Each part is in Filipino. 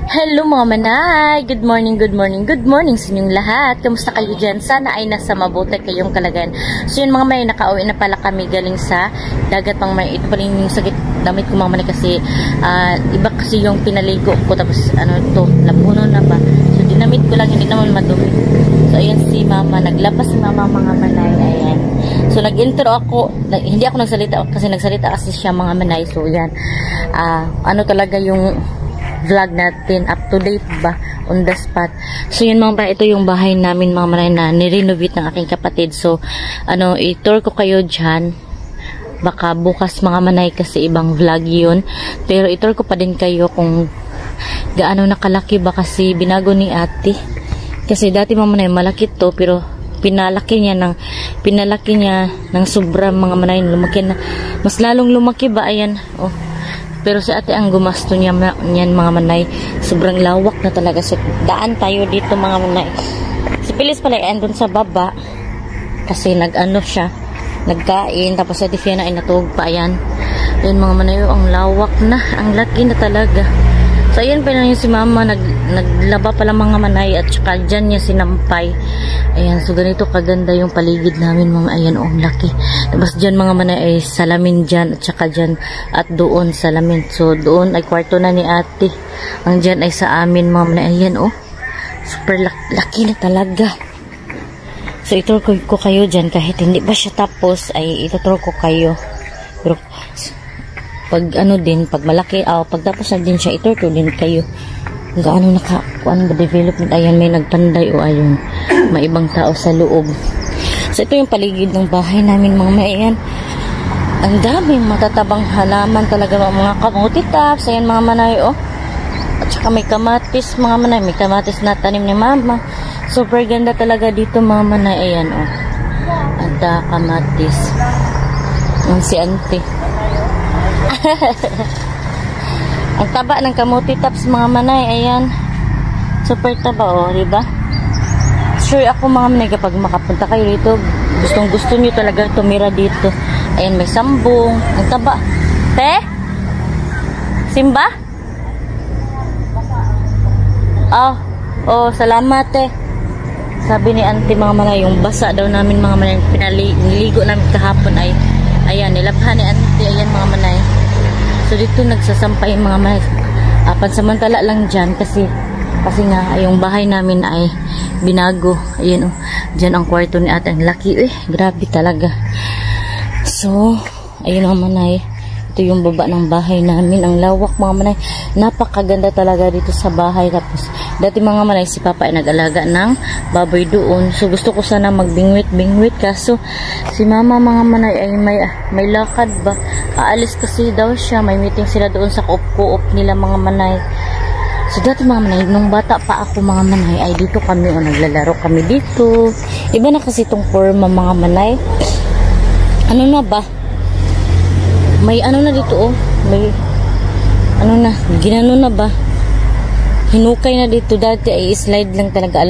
Hello mga manay! Good morning, good morning, good morning sa inyong lahat. Kamusta kayo dyan? Sana ay nasa mabuti kayong kalagayan. So yun mga manay, nakauwi na pala kami galing sa dagat mga manay. Ito pala yung sakit damit ko mga manay kasi iba kasi yung pinaligo ko. Tapos ano ito, lapuno na ba? So dinamit ko lang, hindi naman madumi. So ayan si mama, naglapas si mama mga manay. Ayan. So nag-intro ako, hindi ako nagsalita kasi siya mga manay. So yan, ano talaga yung vlog natin, up to date ba, on the spot. So yun mga manay, ito yung bahay namin mga manay na nirenovate ng aking kapatid. So ano, i-tour ko kayo dyan, baka bukas mga manay kasi ibang vlog yun, pero i-tour ko pa din kayo kung gaano nakalaki ba kasi binago ni ate. Kasi dati mga manay malaki to, pero pinalaki niya ng sobrang mga manay, lumaki na, mas lalong lumaki ba, ayan, oh. Pero si ate ang gumasto niyan mga manay. Sobrang lawak na talaga. So, daan tayo dito mga manay. Si Pilis pala andun sa baba. Kasi nag-ano siya. Nagkain. Tapos si ate Fiona ay natulog pa. Ayan. Ayan mga manay. Ang lawak na. Ang laki na talaga. So, ayan pa na yung si mama. Naglaba pala mga manay. At saka dyan niya sinampay. Ayan. So, ganito kaganda yung paligid namin mga. Ayan. Oh, laki. Tapos dyan mga manay ay salamin dyan. At saka dyan. At doon salamin. So, doon ay kwarto na ni ate. Ang dyan ay sa amin mga manay. Ayan oh. Super laki na talaga. So, ituro ko kayo dyan. Kahit hindi ba siya tapos ay ituturo ko kayo. Pero pag ano din, pag malaki, pag tapos na din siya, ituro din kayo. Gaano ano ba development. Ayan, may nagpanday o ayun. May ibang tao sa loob. So, ito yung paligid ng bahay namin mga mayan. Ang daming matatabang halaman talaga mga kamuti tops. Ayan mga manay, oh. At saka may kamatis mga manay. May kamatis na tanim ni mama. Super ganda talaga dito mga manay. Ayan, oh. At kamatis. Ang si auntie. Ang taba ng kamuti tops mga manay. Ayan. Super taba, oh. Diba? Sure ako mga manay kapag makapunta kayo dito, gustong gusto nyo talaga tumira dito. Ayan, may sambong. Ang taba. Te? Simba? Oh, salamat te. Sabi ni auntie mga manay, yung basa daw namin mga manay, pinaligo namin kahapon ay, ayan, nilabhan ni auntie. Ayan mga manay. So dito nagsasampay mga manay. Pansamantala lang dyan kasi nga yung bahay namin ay binago. Ayan oh. Diyan ang kwarto ni ate. Ang laki grabe talaga. So, ayun mga manay. Ito yung baba ng bahay namin. Ang lawak mga manay. Napakaganda talaga dito sa bahay. Tapos, dati mga manay si papa ay nag-alaga ng baboy doon. So, gusto ko sana magbingwit-bingwit. Kaso, si mama mga manay ay may lakad ba? Aalis kasi daw siya. May meeting sila doon sa coop nila mga manay. So dati mga manay, nung bata pa ako mga manay, ay dito kami, naglalaro kami dito. Iba na kasi itong forma mga manay. Ano na ba? May ano na dito may ano na, ginano na ba? Hinukay na dito. Dati ay slide lang talaga.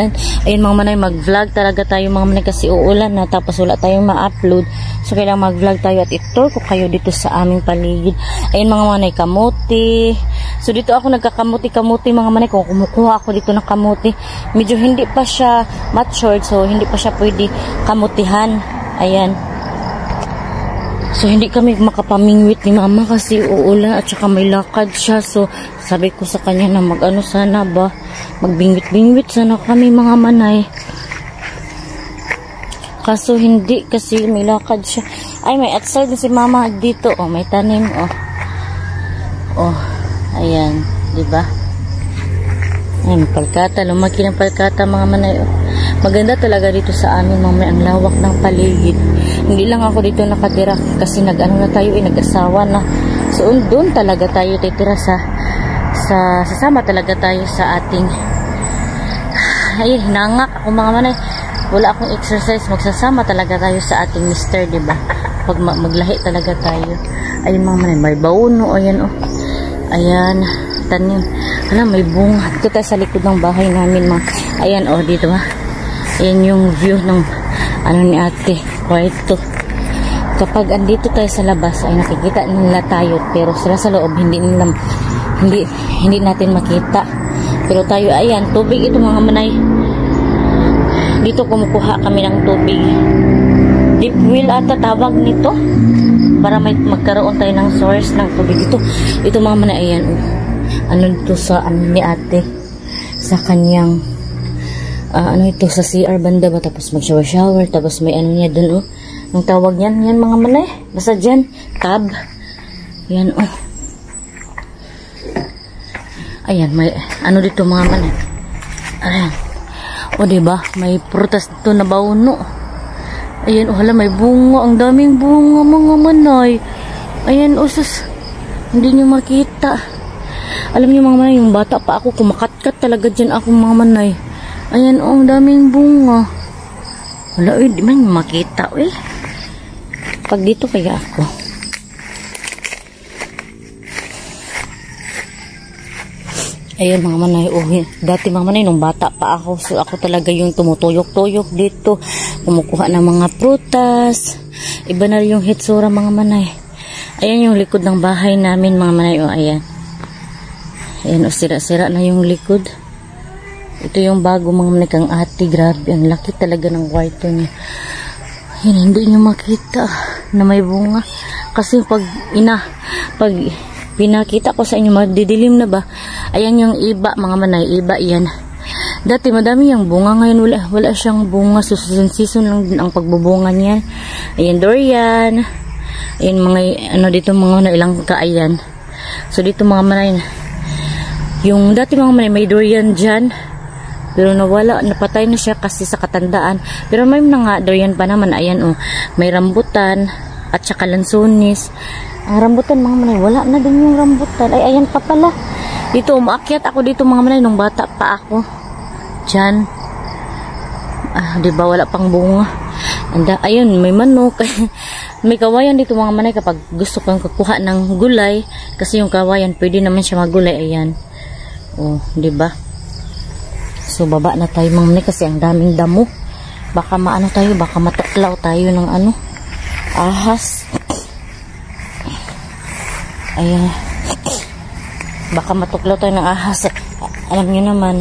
Ayun mga manay, mag-vlog talaga tayo mga manay kasi uulan na tapos wala tayong ma-upload. So kailangan mag-vlog tayo at itour ko kayo dito sa aming paligid. Ayun mga manay, kamuti. So dito ako nagkakamuti-kamuti mga manay. Kung kumukuha ako dito ng kamuti, medyo hindi pa siya matured, so hindi pa siya pwede kamutihan. Ayan. So hindi kami makapamingwit ni mama kasi uulan at saka may lakad siya. So sabi ko sa kanya na mag-ano sana ba, magbingwit-bingwit sana kami mga manay. Kaso hindi kasi may lakad siya. Ay, may outside na si mama dito. Oh, may tanim. Oh, ayan, diba? Ayan, palkata. Lumaki ng palkata mga manay. Oh. Maganda talaga dito sa amin mga manay. Ang lawak ng paligid. Hindi lang ako dito nakatira kasi nag-ano na tayo, nag-asawa na. So, doon talaga tayo titira sasama talaga tayo sa ating hinangak ako mga manay. Wala akong exercise, magsasama talaga tayo sa ating mister, diba? Pag maglahi talaga tayo. Ayun mga manay, may bauno. Ayan oh. Ayan, tanim. Alam, may bunga. Ito tayo sa likod ng bahay namin mga. Ayan oh, dito ha. Ayan yung view ng ano ni ate. Kwarto. Kapag andito tayo sa labas ay nakikita nila tayo, pero sila sa loob hindi natin makita. Pero tayo, ayan, tubig ito mga manay. Dito kumukuha kami ng tubig. Deep well ata tawag nito. Para magkaroon tayo ng source ng tubig dito. Ito mga manay, ayan. Ano dito sa ano ni ate. Sa kanyang ano ito sa CR banda ba. Tapos mag shower. Tapos may ano niya dun ang tawag yan. Yan mga manay. Basta dyan. Tab. Yan Ayan, may ano dito mga manay. Ayan. O diba? May prutas dito na bauno. Ayan, hala, may bunga. Ang daming bunga mga manay. Ayan, sus. Hindi nyo makita. Alam nyo mga manay, yung bata pa ako, kumakatkat talaga dyan ako mga manay. Ayan, ang daming bunga. Wala, di man makita, Pag dito kaya ako. Ayun mga manay, dati mga manay, nung bata pa ako, so ako talaga yung tumutuyok-tuyok dito, kumukuha ng mga prutas, iba na yung hitsura mga manay. Ayan yung likod ng bahay namin mga manay, ayan. Ayan, sira-sira na yung likod. Ito yung bago mga manay kang ate, grabe, ang laki talaga ng kwarto niya. Ayan, hindi nyo makita na may bunga. Kasi pag pinakita ko sa inyo, madidilim na ba? Ayan yung iba, mga manay, iba yan. Dati madami yung bunga, ngayon wala siyang bunga. So, season lang din ang pagbubunga niya. Ayan, durian. Ayan, mga, ano dito, mga ilang kaayan. So, dito mga manay, yung dati mga manay, may durian dyan. Pero nawala, napatay na siya kasi sa katandaan. Pero may mga durian pa naman, ayan, may rambutan, at saka lansones. Ang rambutan mga manay, wala na din yung rambutan. Ay, ayan pa pala. Dito, umaakyat ako dito mga manay nung bata pa ako. Diyan. Diba wala pang bunga. Ayun, may manok. May kawayan dito mga manay kapag gusto kong kukuha ng gulay. Kasi yung kawayan, pwede naman siya magulay. Ayan. Diba? So, baba na tayo mga manay kasi ang daming damo. Baka maano tayo, baka matuklaw tayo ng ahas. Ayan. Baka matuklaw tayo ng ahas. Alam nyo naman,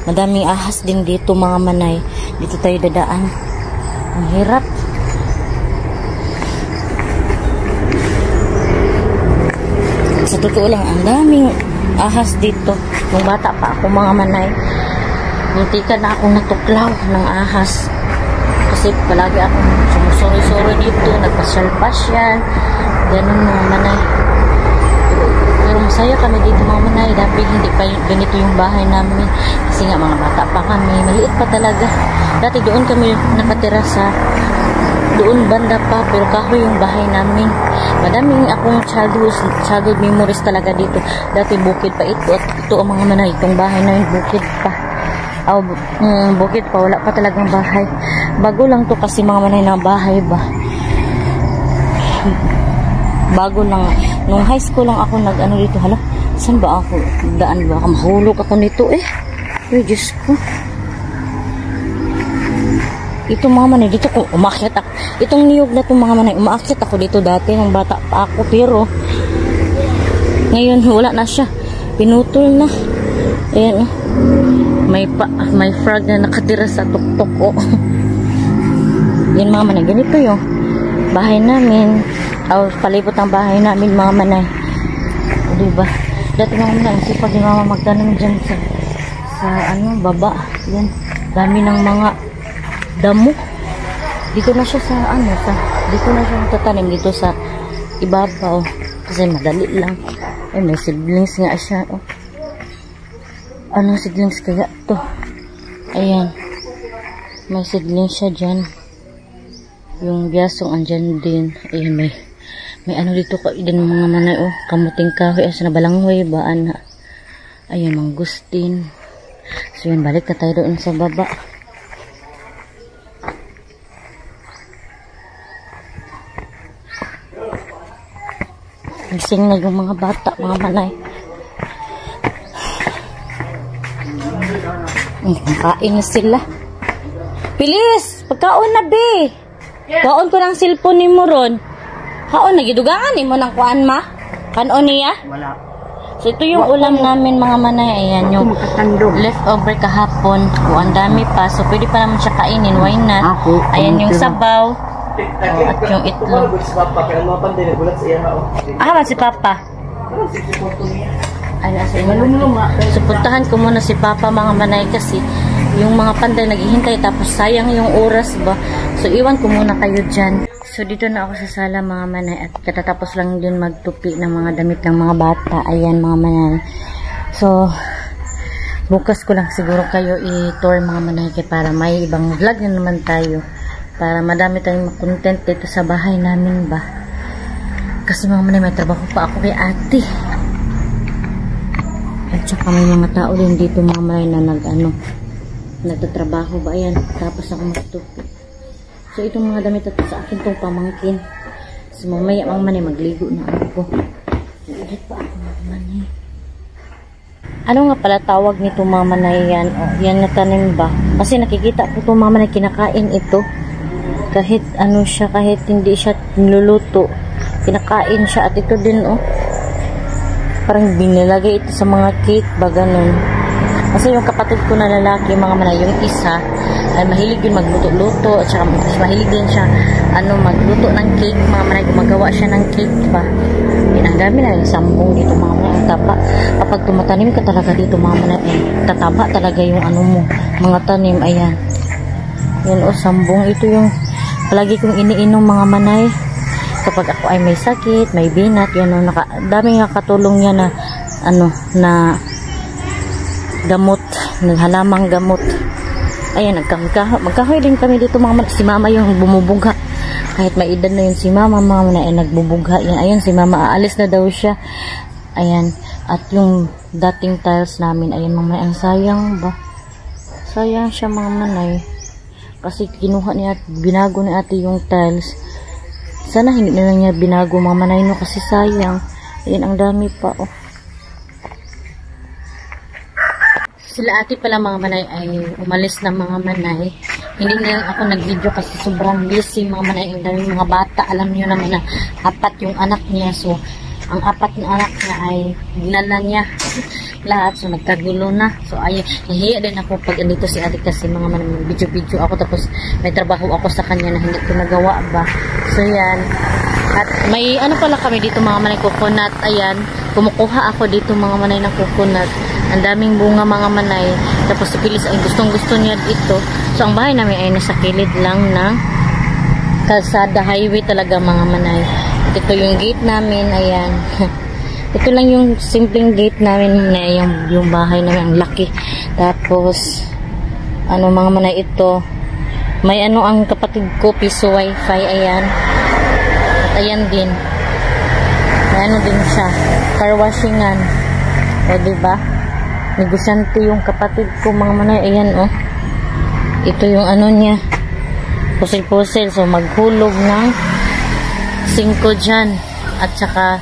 madaming ahas din dito mga manay. Dito tayo dadaan. Ang hirap. Sa totoo lang, ang daming ahas dito. Nung bata pa ako mga manay, muntikan na akong natuklaw ng ahas. Kasi palagi akong sumusuri-suri dito. Nagpasyal-pasyal. Ganun mga manay. Pero masaya kami dito mga manay. Dati hindi pa ganito yung bahay namin. Kasi nga mga bata pa kami. Maliit pa talaga. Dati doon kami nakatira sa doon banda pa. Pero kahoy yung bahay namin. Madaming akong childhood memories talaga dito. Dati bukid pa ito. At ito ang mga manay. Itong bahay namin bukid pa. Bukid pa. Wala pa talagang bahay. Bago lang to kasi mga manay na bahay ba. Bago lang. Nung high school lang ako nag-ano dito. Hala, saan ba ako? Daan ba? Mahulog ako nito Ay, Diyos ko. Ito mga manay, dito ko umakyat ako. Itong niyog na itong mga manay, umakyat ako dito dati nung bata pa ako. Pero, ngayon wala na siya. Pinutol na. Ayan may frog na nakatira sa tuktok Yan mga manay, ganito yung bahay namin. Palibot ang bahay namin mga manay. Diba? Dati mga manay, sipag yung mama magtanong dyan sa baba. Yan. Dami ng mga damo. Dito na siya dito na siya tatanim dito sa ibabaw. Kasi madali lang. May siblings nga siya. Anong siblings kaya to? Ayan. May siblings siya dyan. Yung biyasong andyan din. Ayan, may ano dito din mga manay kamuting kahoy asa na balanghoy ba ayan mangustin. So yan, balik na tayo doon sa baba. Gising na yung mga bata mga manay. Kain na sila. Bilis! Pagkaon na be! Kaon ko ng cellphone ni mo ron. Haon, nagidugaan mo ng kuan ma? Kanon niya? Wala. So, ito yung ulam namin mga manay. Ayan, yung leftover kahapon. O, ang dami pa. So, pwede pa naman siya kainin. Why not? Ayan yung sabaw. At yung itlog. Ah, si Papa. Ay, so, puntahan ko muna si Papa mga manay kasi yung mga panday naghihintay tapos sayang yung oras ba. So, iwan ko muna kayo dyan. So, dito na ako sa sala mga manay at katatapos lang din magtupi ng mga damit ng mga bata. Ayan mga manay. So, bukas ko lang siguro kayo i-tour mga manay para may ibang vlog na naman tayo. Para madami tayong content dito sa bahay namin ba. Kasi mga manay may trabaho pa ako kay ate. At saka may mga tao din dito mga manay na nagtatrabaho ba. Ayan, tapos ako magtupi. So, itong mga damit at sa akin itong pamangkin. So, mamaya mga manay, magligo na ako. Nagigit pa ako mga manay. Ano nga pala tawag nito mga manay yan? O, yan na tanim ba? Kasi nakikita ko itong mga manay, kinakain ito. Kahit ano siya, kahit hindi siya niluluto. Kinakain siya at ito din, oh. Parang binilagay ito sa mga cake ba, ganun. Kasi yung kapatid ko na lalaki, mga manay, yung isa, ay mahilig din magluto-luto at saka mahilig din siya magluto ng cake mga manay, gumagawa siya ng cake ba. Yan, ang dami na yung sambong dito mga manay, ang taba. Kapag tumatanim ka talaga dito mga manay, tataba talaga yung mo, mga tanim. Ayan, yan o, sambong. Ito yung palagi kong iniinom mga manay kapag ako ay may sakit, may binat. Yan o, daming nakatulong niya na na gamot, naghalamang gamot. Ayan, magkahoy din kami dito mga manay. Si mama yung bumubugha. Kahit may edad na yun si mama, mga manay, nagbubugha yan. Ayan, si mama, aalis na daw siya. Ayan, at yung dating tiles namin, ayan mga manay, ang sayang ba? Sayang siya mga manay. Kasi kinuha niya at binago ni ate yung tiles. Sana hindi na lang niya binago mga manay, no? Kasi sayang. Ayan, ang dami pa, oh. Sila ate pala mga manay ay umalis na mga manay. Hindi na lang ako nag-video kasi sobrang busy mga manay. Ang daming mga bata. Alam niyo naman na 4 yung anak niya. So, ang 4 na anak niya ay ginala niya lahat. So, nagkagulo na. So, ay nahiya din ako pag andito si ate kasi mga manay, video-video ako. Tapos, may trabaho ako sa kanya na hindi ko nagawa ba. So, yan. At may pala kami dito mga manay, coconut. Ayan, kumukuha ako dito mga manay ng coconut. Ang daming bunga mga manay. Tapos si Pilis ay gustong-gusto niya ito. So ang bahay namin ay nasa kilid lang ng kalsada, highway talaga mga manay. At ito yung gate namin, ayan. Ito lang yung simpleng gate namin na yung bahay namin, ang laki. Tapos mga manay, ito may ang kapatid ko, piso wifi, ayan. At ayan din. May din siya, car washingan. O diba? Negosyante yung kapatid ko mga manay. Ayan oh. Ito yung niya. Pusil-pusil. So maghulog ng 5 dyan. At saka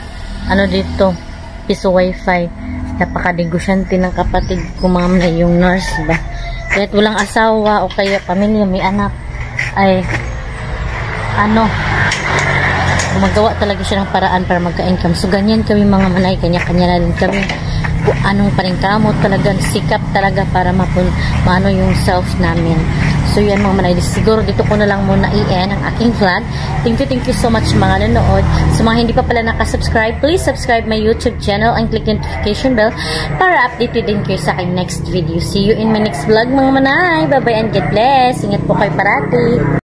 dito. Piso wifi. Napaka-negosyante ng kapatid ko mga manay. Yung nurse ba. Kahit walang asawa o kaya pamilya, may anak. Ay gumagawa talaga siya ng paraan para magka-income. So ganyan kami mga manay. Kanya-kanya na din kami. Anong paningkamot talaga, sikap talaga para maano yung self namin. So yan mga manay, siguro dito ko na lang muna i-end ang aking vlog. Thank you so much mga nanonood. Sa mga hindi pa pala nakasubscribe, please subscribe my YouTube channel and click notification bell para updated din kayo sa aking next video. See you in my next vlog mga manay. Bye bye and God bless. Ingat po kayo parati.